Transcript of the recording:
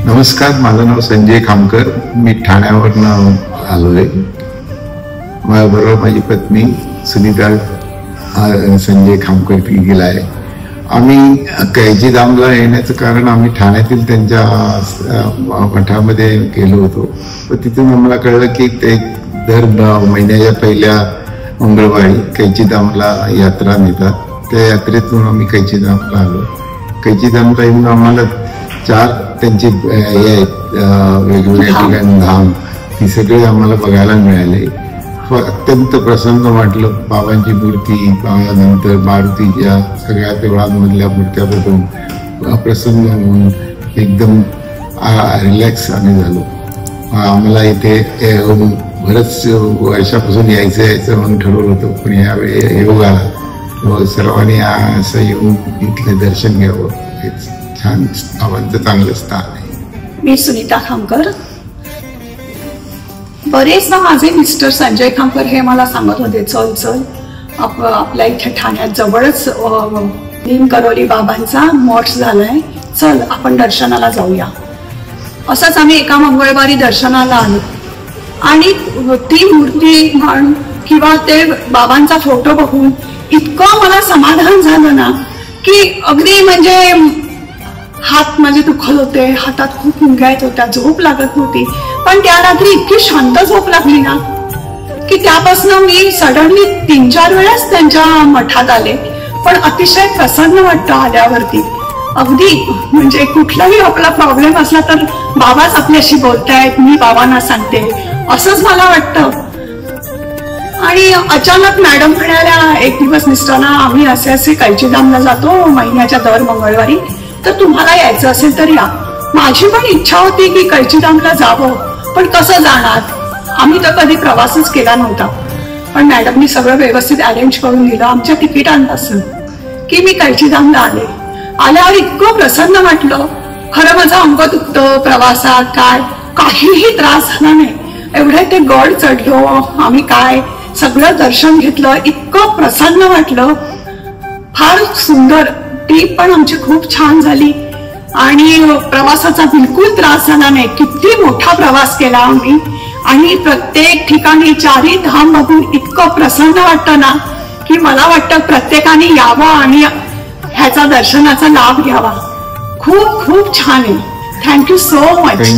नमस्कार, माझं नाव संजय खामकर. मी ठाण्यावरून आलोय. माझ्याबरोबर माझी पत्नी सुनीता संजय खामकर ती गेला आहे. आम्ही कैचीधामला येण्याचं कारण आम्ही ठाण्यातील त्यांच्या मठामध्ये गेलो होतो. तर तिथून आम्हाला कळलं की ते दर महिन्याच्या पहिल्या मंगळवारी कैचीधामला यात्रा नेतात. त्या यात्रेतून आम्ही कैचीधामला आलो. कैचीधामला येऊन आम्हाला 4 त्यांचे हे आहेत वेगवेगळ्या ठिकाणी धाम, ती सगळे आम्हाला बघायला मिळाले. अत्यंत प्रसन्न वाटलं. बाबांची मूर्ती, नंतर मारुतीच्या सगळ्या देवळांमधल्या मूर्त्या बघून प्रसन्न होऊन एकदम रिलॅक्स आम्ही झालो. आम्हाला इथे बरंच वर्षापासून यायचं म्हणून ठरवलं होतं, पण यावेळी योग आला. सर्वांनी असं येऊन इथले दर्शन घ्यावं. हेच छान बाबांचं चांगलं स्थान आहे. मी सुनीता खामकर. बरेचदा माझे मिस्टर संजय खामकर हे मला सांगत होते, चल चल आपल्या इथे ठाण्यात जवळच निमकरोली बाबांचा मठ झालाय, चल आपण दर्शनाला जाऊया. असंच आम्ही एका मंगळवारी दर्शनाला आलो आणि ती मूर्ती म्हण किंवा ते बाबांचा फोटो बघून इतकं मला समाधान झालं ना की अगदी म्हणजे हात माझे दुखत होते, हातात खूप मुंग्या येत होत्या, झोप लागत नव्हती. पण त्या रात्री इतकी शांत झोप लागली ना की त्यापासून मी सडनली 3-4 वेळाच त्यांच्या मठात आले. पण अतिशय प्रसन्न वाटतं आल्यावरती. अगदी म्हणजे कुठलाही आपला प्रॉब्लेम असला तर बाबाच आपल्याशी बोलतायत, मी बाबांना सांगते, असंच मला वाटतं. आणि अचानक मॅडम म्हणाल्या एक दिवस मिस्टरांना, आम्ही असे कैचीधामला जातो महिन्याच्या दर मंगळवारी, तर तुम्हाला यायचं असेल तर या. माझी पण इच्छा होती की कैचीधामला जावं, पण कसं जाणार, आम्ही तर कधी प्रवासच केला नव्हता. पण मॅडमनी सगळं व्यवस्थित अरेंज करून दिलं आमच्या तिकिटांपासून की मी कैचीधामला आले. आल्यावर इतकं प्रसन्न वाटलं. खरं माझं अंग दुखतं प्रवासात, काहीही त्रास झाला नाही. एवढे ते गड चढलो आम्ही, काय सगळं दर्शन घेतलं, इतकं प्रसन्न वाटलं. फार सुंदर ट्रिप पण आमची खूप छान झाली आणि प्रवासाचा बिलकुल त्रास झाला नाही. किती मोठा प्रवास केला आम्ही आणि प्रत्येक ठिकाणी 4ही धाम बघून इतकं प्रसन्न वाटतं ना की मला वाटतं प्रत्येकाने यावं आणि ह्याचा दर्शनाचा लाभ घ्यावा. खूप खूप छान आहे. Thank you so much.